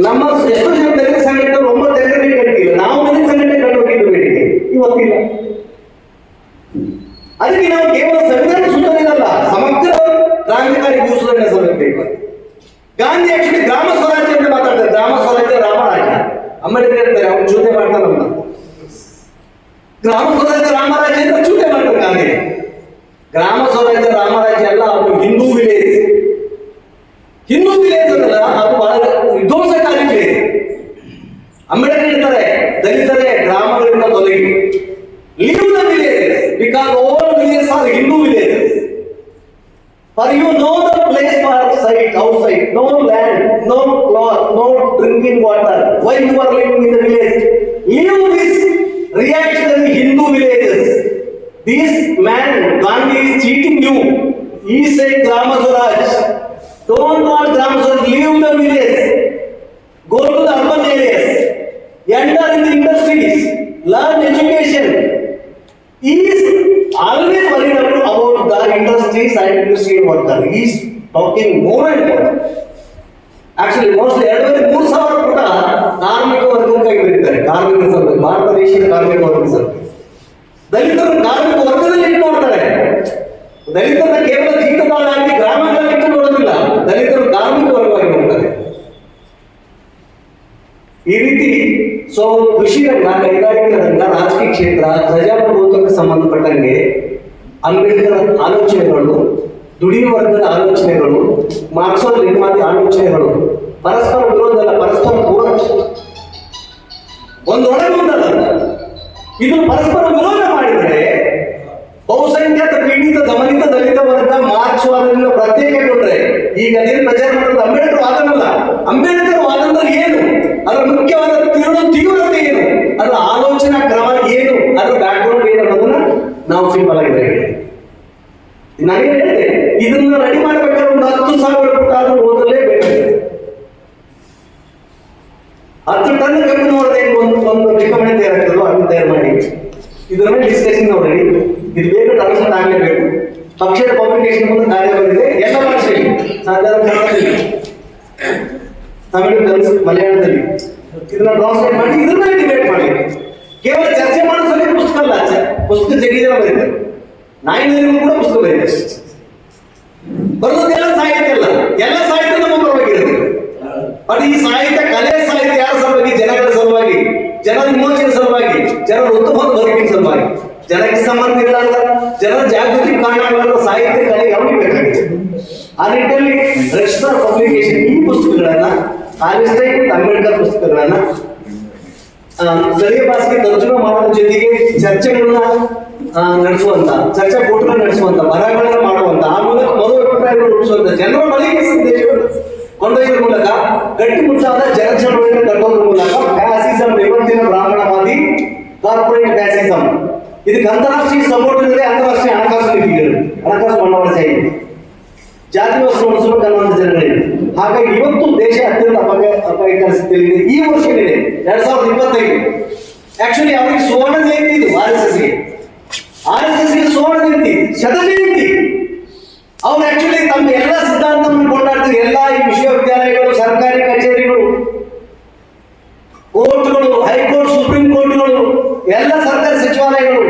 ನಮ್ಮ ಎಷ್ಟೋ ಜನ ದಲಿತ ಸಂಘಟನೆಗಳು 9 ಎಕರೆ ಕಟ್ಟಿಲ್ಲ, ನಾವು ದಲಿತ ಸಂಘಟನೆ ಕಟ್ಟೋಗಿದ್ದು ಬೇಡಿಕೆ ಇವತ್ತಿಲ್ಲ. ಅದಕ್ಕೆ ನಾವು ಕೇವಲ ಸಂವಿಧಾನ ಸುಧಾರಣೆಗಲ್ಲ, ಸಮಗ್ರ ಕ್ರಾಂತಿಕಾರಿ ಭೂ ಸುಧಾರಣೆ ಸಲ್ಲಬೇಕು. ಗಾಂಧಿ ಆಕ್ಚುಲಿ ಗ್ರಾಮ ಸ್ವರಾಜ್ಯ ಅಂತ ಮಾತಾಡ್ತಾರೆ. ಗ್ರಾಮ ಸ್ವರಾಜ್ಯ ರಾಮರಾಜ್ಯ. ಅಂಬೇಡ್ಕರ್ ಹೇಳ್ತಾರೆ ಅವ್ನು ಚೂತೆ ಮಾಡ್ತಾನಲ್ಲ, ಗ್ರಾಮ ಸ್ವರಾಜ್ಯ ರಾಮರಾಜ್ಯ ಅಂತ ಚೂತೆ ಮಾಡ್ತಾರೆ ಗಾಂಧಿ. ಗ್ರಾಮ ಸ್ವರಾಜ್ಯ ರಾಮರಾಜ್ಯ ಅಲ್ಲ, ಅದು ಹಿಂದೂ ವಿಲೇಜ್. ಹಿಂದೂ ವಿಲೇಜ್ ಅದಲ್ಲ, ಅದು ಬಹಳ ವಿಧ್ವಂಸಕಾರಿ ವಿಲೇಜ್. ಅಂಬೇಡ್ಕರ್ ಹೇಳ್ತಾರೆ ದಲಿತರೇ ಗ್ರಾಮಗಳಿಂದ ತೊಲಗಿ, leave the villages because all villages are Hindu villages. For you know the place for sight outside, no land, no cloth, no drinking water. Why you are living in the village? Leave this reactionary Hindu villages. This man Gandhi is cheating you. He said Grama Swaraj. Don't want Grama Swaraj. Leave the village. Go to the urban areas. Enter in the industries. Learn education. He is always worried about the industries and industrial worker. He is talking more and more. Actually, mostly 2,500 ಕೂಡ ಕಾರ್ಮಿಕ ವರ್ಗಕ್ಕಾಗಿ ಬರೀತಾರೆ. ಕಾರ್ಮಿಕ ಸಭೆ, ಭಾರತ ದೇಶದ ಕಾರ್ಮಿಕ ವರ್ಗ ಸಭೆ. ದಲಿತರು ಕಾರ್ಮಿಕ ವರ್ಗದಲ್ಲಿ ಇಟ್ಟು ನೋಡ್ತಾರೆ. ದಲಿತರನ್ನ ಕೇವಲ ಜೀತದಾಳಾಗಿ ಗ್ರಾಮಗಳಲ್ಲಿ ಇಟ್ಟು ನೋಡೋದಿಲ್ಲ, ದಲಿತರು ಕಾರ್ಮಿಕ ವರ್ಗವಾಗಿ ನೋಡ್ತಾರೆ. ಈ ರೀತಿ ಕೃಷಿ ರಂಗ, ಕೈಗಾರಿಕಾ ರಂಗ, ರಾಜಕೀಯ ಕ್ಷೇತ್ರ, ಪ್ರಜಾಪ್ರಭುತ್ವಕ್ಕೆ ಸಂಬಂಧಪಟ್ಟಂಗೆ ಅಂಬೇಡ್ಕರ್ ಆಲೋಚನೆಗಳು, ದುಡಿಯುವ ವರ್ಗದ ಆಲೋಚನೆಗಳು, ಮಾರ್ಕ್ಸೋ ಲೆನಿನ್ವಾದಿ ಆಲೋಚನೆಗಳು ಪರಸ್ಪರ ವಿರೋಧ ಅಲ್ಲ, ಪರಸ್ಪರ ಪೂರಕ. ಒಂದೊಳಗೆ ಒಂದಲ್ಲ, ಇದು ಪರಸ್ಪರ ವಿರೋಧ ಮಾಡಿದರೆ ಬಹುಸಂಖ್ಯಾತ ಪೀಡಿತ ದಮನಿತ ದಲಿತ ವರ್ಗ ಮಾರ್ಕ್ಸ್ವಾದದಿಂದ ಪ್ರತ್ಯೇಕಗೊಂಡ್ರೆ, ಈಗ ಅದೇನು ಪ್ರಚಾರ ಮಾಡೋದು ಅಂಬೇಡ್ಕರ್ ವಾದನಲ್ಲ. ಅಂಬೇಡ್ಕರ್ ವಾದ ಅಂದ್ರೆ ಏನು, ಅದರ ಮುಖ್ಯವಾದ ತೀವ್ರತೆ ಏನು, ಅದರ ಆಲೋಚನಾ ಕ್ರಮ ಏನು, ಅದರ ಬ್ಯಾಕ್ಗ್ರೌಂಡ್ ಏನು ಅನ್ನೋದನ್ನ ನಾವು ಸಿಂಪಲ್ ಆಗಿ ಹೇಳಿದೆ. ನನಗೆ ಹೇಳಿದೆ, ಇದನ್ನ ರೆಡಿ ಮಾಡ್ಬೇಕಾದ್ರೆ ಒಂದು 10,000 ಪುಟ ಆದ್ರೂ ಓದಲೇಬೇಕಾಗಿದೆ. 10 ಟನ್ ಕಬ್ಬು ನೋಡಿದೆ ಒಂದು ರಿಕಮೆಂಡ್ ತಯಾರಾಗ್ತದೋ ಅದನ್ನು ತಯಾರು ಮಾಡಿ ಇದನ್ನ ಡಿಸ್ಕಷನ್ ನೋಡಿ. ಇದು ಬೇಗ ಟ್ರಾನ್ಸ್ಲೇಟ್ ಆಗಲೇಬೇಕು. ಪಕ್ಷದ ಪಬ್ಲಿಕೇಶನ್ ಮುಂದೆ ಕಾರ್ಯ ಬಂದಿದೆ, ಎಲ್ಲ ಭಾಷೆಯಲ್ಲಿ, ಸಾಧಾರಣ ಕನ್ನಡದಲ್ಲಿ, ತಮಿಳು, ಮಲಯಾಳದಲ್ಲಿ ಇದನ್ನ ಟ್ರಾನ್ಸ್ಲೇಟ್ ಮಾಡಿ ಇದನ್ನ ಡಿಬೇಟ್ ಮಾಡಿ. ಕೇವಲ ಚರ್ಚೆ ಮಾಡೋ ಸಲ ಪುಸ್ತಕ ಅಲ್ಲ, ಪುಸ್ತಕ ಜಗಿದೆಲ್ಲ ಬರೀತಾರೆ. ನಾಯಿನರಿಗೂ ಕೂಡ ಪುಸ್ತಕ ಬರೀತಾರೆ. ಬರೋದೆಲ್ಲ ಸಾಹಿತ್ಯ ಅಲ್ಲ, ಎಲ್ಲ ಸಾಹಿತ್ಯ ನಮ್ಮ ಪರವಾಗಿರುತ್ತೆ. ಬಟ್ ಈ ಸಾಹಿತ್ಯ, ಕಲೆ ಸಾಹಿತ್ಯ ಯಾರ ಸಲುವಾಗಿ? ಜನಗಳ ಸಲುವಾಗಿ, ಜನರ ವಿಮೋಚನೆ ಸಲುವಾಗಿ, ಜನರ ಉತ್ತಮ ಬದುಕಿನ ಸಲುವಾಗಿ. ಜನಕ್ಕೆ ಸಂಬಂಧ ಇರಲಾರ್ದ, ಜನರ ಜಾಗೃತಿ ಕಾರಣಗಳ ಸಾಹಿತ್ಯ ಕಲೆ ಯಾವಾಗ ಬೇಕಾಗಿದೆ. ಆ ನಿಟ್ಟಿನಲ್ಲಿ ರಕ್ಷಿತ ಪಬ್ಲಿಕೇಶನ್ ಈ ಪುಸ್ತಕಗಳನ್ನ, ಆಲಿಸ್ಟೈನ್ ಅಂಬೇಡ್ಕರ್ ಪುಸ್ತಕಗಳನ್ನ ಸ್ಥಳೀಯ ಭಾಷೆಗೆ ತರ್ಜುಮೆ ಮಾಡೋದ್ರ ಜೊತೆಗೆ ಚರ್ಚೆಗಳನ್ನ ನಡೆಸುವಂತ, ಚರ್ಚಾ ಕೂಟಗಳು ನಡೆಸುವಂತ, ಬರಹಗಳನ್ನ ಮಾಡುವಂತ, ಆ ಮೂಲಕ ಮನೋಭಿಪ್ರಾಯಗಳು ರೂಪಿಸುವಂತ, ಜನರ ಬಳಿಗೆ ಸಂದೇಶಗಳು ಕೊಂಡೊಯ್ಯುವ ಮೂಲಕ, ಗಟ್ಟಿಮುಟ್ಟಾದ ಜನಚಳವಳಿಯನ್ನು ಕಟ್ಟೋದ್ರ ಮೂಲಕ ಫ್ಯಾಸಿಸಂ, ಇವತ್ತಿನ ಬ್ರಾಹ್ಮಣವಾದಿ ಕಾರ್ಪೊರೇಟ್ ಫ್ಯಾಸಿಸಂ, ಇದಕ್ಕೆ ಅಂತಾರಾಷ್ಟ್ರೀಯ ಸಪೋರ್ಟ್ ಇದ್ರೆ ಅಂತಾರಾಷ್ಟ್ರೀಯ ಹಣಕಾಸು ನೀತಿಗಳು, ಹಣಕಾಸು ಬಂಡವಾಳ ಸಾಹಿತ್ಯ. ಜಾತಿ ವಸ್ತು ಉಳಿಸಬೇಕು ಅನ್ನುವಂಥ ಜನಗಳಿದೆ. ಹಾಗಾಗಿ ಇವತ್ತು ದೇಶ ಅತ್ಯಂತ ಅಪಾಯಕಾರಿ ಸ್ಥಿತಿಯಲ್ಲಿದೆ. ಈ ವರ್ಷ ಏನಿದೆ 2025 ಆಕ್ಚುಲಿ ಅವರಿಗೆ ಸುವರ್ಣ ಜಯಂತಿ ಇದು. ಆರ್ ಎಸ್ ಎಸ್ ಸುವರ್ಣ ಜಯಂತಿ, ಶತ ಜಯಂತಿ. ಅವ್ರು ಆಕ್ಚುಲಿ ತಮ್ಮ ಎಲ್ಲ ಸಿದ್ಧಾಂತವನ್ನು ಕೊಂಡಾಡ್ತಾರೆ. ಎಲ್ಲ ಈ ವಿಶ್ವವಿದ್ಯಾಲಯಗಳು, ಸರ್ಕಾರಿ ಕಚೇರಿಗಳು, ಕೋರ್ಟ್ಗಳು, ಹೈಕೋರ್ಟ್, ಸುಪ್ರೀಂ ಕೋರ್ಟ್ಗಳು, ಎಲ್ಲ ಸರ್ಕಾರಿ ಸಚಿವಾಲಯಗಳು,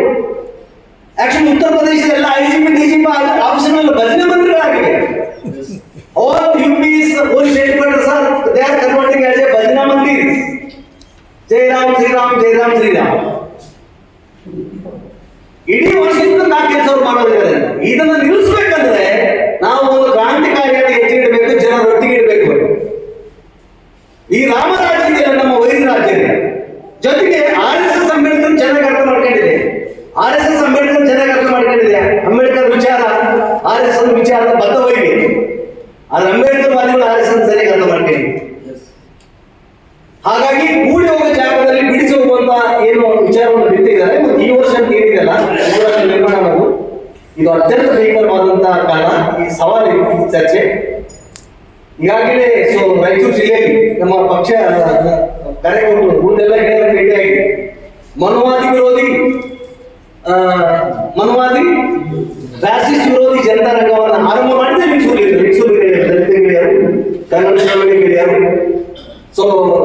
ಆಕ್ಚುಲಿ ಉತ್ತರ ಪ್ರದೇಶದ ಎಲ್ಲ ಐಜಿಪಿ ಡಿಜಿಪಿ ಆಫೀಸ್ಗಳಲ್ಲಿ ಭಜನೆ ಮಂದಿರಗಳಾಗಿವೆ. All UP's police headquarters they are converting as a bhajana mandir. Jai Ram Sri Ram, Jai Ram Sri Ram. ಇಡೀ ವರ್ಷದಿಂದ 4 ಕೆಲಸವರು ಮಾಡೋದಿದ್ದಾರೆ. ಇದನ್ನು ನಿಲ್ಲಿಸಬೇಕಂದ್ರೆ ನಾವು ಒಂದು ಕ್ರಾಂತಿಕಾರಿಯನ್ನು ಎತ್ತಿಡಬೇಕು, ಜನರೊಟ್ಟಿಗೆ ಇಡಬೇಕು. ಈ ರಾಮರಾಜ್ಯ ನಮ್ಮ ವೈದ್ಯ ರಾಜ್ಯ ಜೊತೆಗೆ RSS ಅಂಬೇಡ್ಕರ್ ಚೆನ್ನಾಗಿ ಅರ್ಥ ಮಾಡ್ಕೊಂಡಿದೆ. RSS ಅಂಬೇಡ್ಕರ್ ಚೆನ್ನಾಗಿ ಅರ್ಥ ಮಾಡ್ಕೊಂಡಿದೆ. ಅಂಬೇಡ್ಕರ್ ವಿಚಾರ RSS ವಿಚಾರದ ಬದ್ಧವಾಗಿ, ಆದ್ರೆ ಅಂಬೇಡ್ಕರ್ ವಾದಿಗಳು RSS ಸರಿಯಾಗಿ ಅರ್ಥ ಮಾಡ್ಕೊಂಡಿದೆ. ಹಾಗಾಗಿ ಕೂಡಿ ಹೋಗೋ ಜಾಗದಲ್ಲಿ ಬಿಡಿಸಿ ಹೋಗುವಂತ ಏನು ವಿಚಾರವನ್ನು ಬಿಟ್ಟಿದ್ದಾರೆ. ಮತ್ತು ಈ ವರ್ಷ ಅಂತ ಏನಿದೆಯಲ್ಲ ನಿರ್ಮಾಣ ಮಾಡೋದು ಇದು ಅತ್ಯಂತ ಭೀಕರವಾದಂತಹ ಕಾಲ. ಈ ಸವಾಲು, ಈ ಚರ್ಚೆ ಈಗಾಗಲೇ ರಾಯಚೂರು ಜಿಲ್ಲೆಯಲ್ಲಿ ನಮ್ಮ ಪಕ್ಷ ಕರೆ ಕೊಟ್ಟು ಮುಂದೆಲ್ಲ ಹೇಳಿದ್ರೆ ಭೇಟಿಯಾಗಿದೆ. ಮನುವಾದಿ ಫ್ಯಾಸಿಸ್ಟ್ ವಿರೋಧಿ ಜನತಾ ರಂಗವನ್ನು ಆರಂಭ ಮಾಡಿದ್ರೆ ಲಿಂಗಸೂರು ಗೆಳೆಯರು, ಕನ್ನಡ ಶ್ರಮಿಕ ಗೆಳೆಯರು,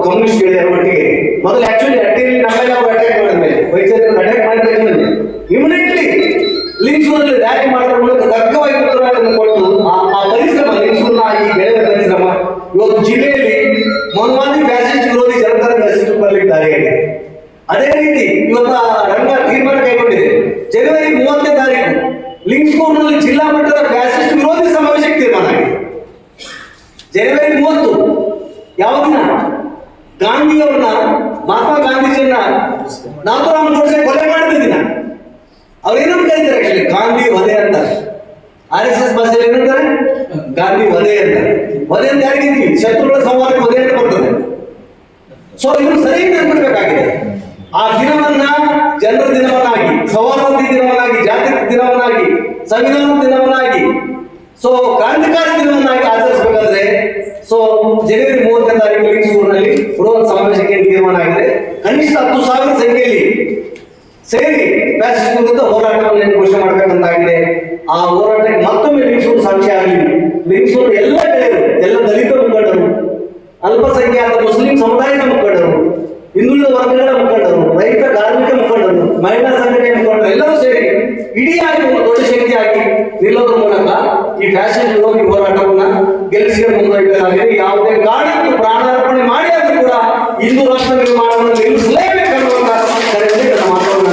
ಕಮ್ಯುನಿಸ್ಟ್ ಗೆಳೆಯರ ಒಟ್ಟಿಗೆ ಮೊದಲು ಆಕ್ಚುಲಿ ಅಟ್ಟಿಯಲ್ಲಿ ನಮ್ಮೆಲ್ಲ ಅಟ್ಯಾಕ್ ಮಾಡಿದ್ಮೇಲೆ ವೈದ್ಯರನ್ನು ಅಟ್ಯಾಕ್ ಮಾಡಿದ ಇಮಿಡಿಯೇಟ್ಲಿ ಲಿಂಗಸೂರಲ್ಲಿ ರ್ಯಾಲಿ ಮಾಡೋದ್ರ ಮೂಲಕ ತಕ್ಕವಾಗಿ ಉತ್ತರವನ್ನು ಕೊಟ್ಟು ಆ ಪರಿಶ್ರಮ, ಲಿಂಗಸೂರಿನ ಈ ಗೆಳೆಯರ ಪರಿಶ್ರಮ ಇವತ್ತು ಜಿಲ್ಲೆಯಲ್ಲಿ ಮನುವಾದಿ ಫ್ಯಾಸಿಸ್ಟ್ ವಿರೋಧಿ ಜನತಾ ರಂಗ ಹೆಸರು ಬರಲಿದ್ದಾರೆ. ಅದೇ ರೀತಿ ಇವತ್ತು ರಂಗ ತೀರ್ಮಾನ ಕೈಗೊಂಡಿದೆ. ಜನವರಿ 30ನೇ ತಾರೀಕು ಲಿಂಗಸೂರಿನಲ್ಲಿ ಜಿಲ್ಲಾ ಮಟ್ಟದ ಫ್ಯಾಸಿಸ್ಟ್ ವಿರೋಧಿ ಸಮಾವೇಶಕ್ಕೆ ತೀರ್ಮಾನ ಆಗಿದೆ. ಜನವರಿ 30 ಯಾವ ದಿನ? ಗಾಂಧಿಯವರನ್ನ, ಮಹಾತ್ಮ ಗಾಂಧೀಜಿಯನ್ನ ನಾಥೂರಾಮ್ ಗೋಡ್ಸೆ ಕೊಲೆ ಮಾಡಿದ ದಿನ. ಅವ್ರೇನಂತ ಕರೀತಾರೆ ಆಕ್ಚುಲಿ ಗಾಂಧಿ ವಧೆ ಅಂತ. RSS ಭಾಷೆಯಲ್ಲಿ ಏನಂತಾರೆ? ಗಾಂಧಿ ವಧೆ ಅಂತಾರೆ. ವಧೆ ಅಂತ ಯಾರಿಗಿಂತೀವಿ? ಶತ್ರುಗಳ ಸಂವಾದಕ್ಕೆ ವಧೆ ಅಂತ ಬರ್ತದೆ. ಇವರು ಸರಿಯಾಗಿ ನೆನಪಿಡಬೇಕಾಗಿದೆ. ಆ ದಿನವನ್ನ ಜನರ ದಿನವನ್ನಾಗಿ, ಸೌಹಾರ್ದತೆ ದಿನವನ್ನಾಗಿ, ಜಾಗೃತಿ ದಿನವನ್ನಾಗಿ, ಸಂವಿಧಾನ ದಿನವನ್ನಾಗಿ, ಕ್ರಾಂತಿಕಾರಿ ದಿನವನ್ನಾಗಿ ಆಚರಿಸಬೇಕಾದ್ರೆ ಜನವರಿ 30ನೇ ತಾರೀಕು ಲಿಂಗಸೂರಿನಲ್ಲಿ ಬೃಹತ್ ಸಮಾವೇಶಕ್ಕೆ ತೀರ್ಮಾನ ಆಗಿದೆ. ಕನಿಷ್ಠ 10,000 ಸಂಖ್ಯೆಯಲ್ಲಿ ಸೇರಿ ಫ್ಯಾಸಿಸ್ಟ್ ವಿರುದ್ಧ ಹೋರಾಟವನ್ನು ಘೋಷಣೆ ಮಾಡಬೇಕಂತಾಗಿದೆ. ಆ ಹೋರಾಟಕ್ಕೆ ಮತ್ತೊಮ್ಮೆ ಲಿಂಗಸೂರು ಸಾಕ್ಷಿ ಆಗಲಿ. ಲಿಂಗಸೂರು ಎಲ್ಲ ಗೆಳೆಯರು, ಎಲ್ಲ ದಲಿತ ಮುಖಂಡರು, ಅಲ್ಪಸಂಖ್ಯಾತ ಮುಸ್ಲಿಂ ಸಮುದಾಯದ ಮುಖಂಡರು, ಹಿಂದುಳಿದ ವರ್ಗಗಳ ಮುಖಂಡರು, ರೈತ ಕಾರ್ಮಿಕ ಮುಖಂಡರು, ಮಹಿಳಾ ಸಂಘಟನೆಯ ಮುಖಂಡರು ಎಲ್ಲರೂ ಸೇರಿ ಇಡಿಯಾಗಿ ಒಂದು ದೊಡ್ಡ ಶಕ್ತಿಯಾಗಿ ನಿಲ್ಲೋದ್ರ ಮೂಲಕ ಈ ಫ್ಯಾಷನ್ ವಿರೋಧಿ ಹೋರಾಟವನ್ನ ಗೆಲ್ಲಿಸಿದ ಮುಂದುವರಿಸಲಾಗಿದೆ. ಯಾವುದೇ ಕಾರಣಕ್ಕೂ ಪ್ರಾಣಾರ್ಪಣೆ ಮಾಡಿ ಆದರೂ ಕೂಡ ಹಿಂದೂ ರಾಷ್ಟ್ರ ನಿರ್ಮಾಣವನ್ನು ನಿಲ್ಲಿಸಲೇಬೇಕನ್ನುವಂತ ಕರೆಯಲ್ಲಿ ನನ್ನ ಮಾತನ್ನು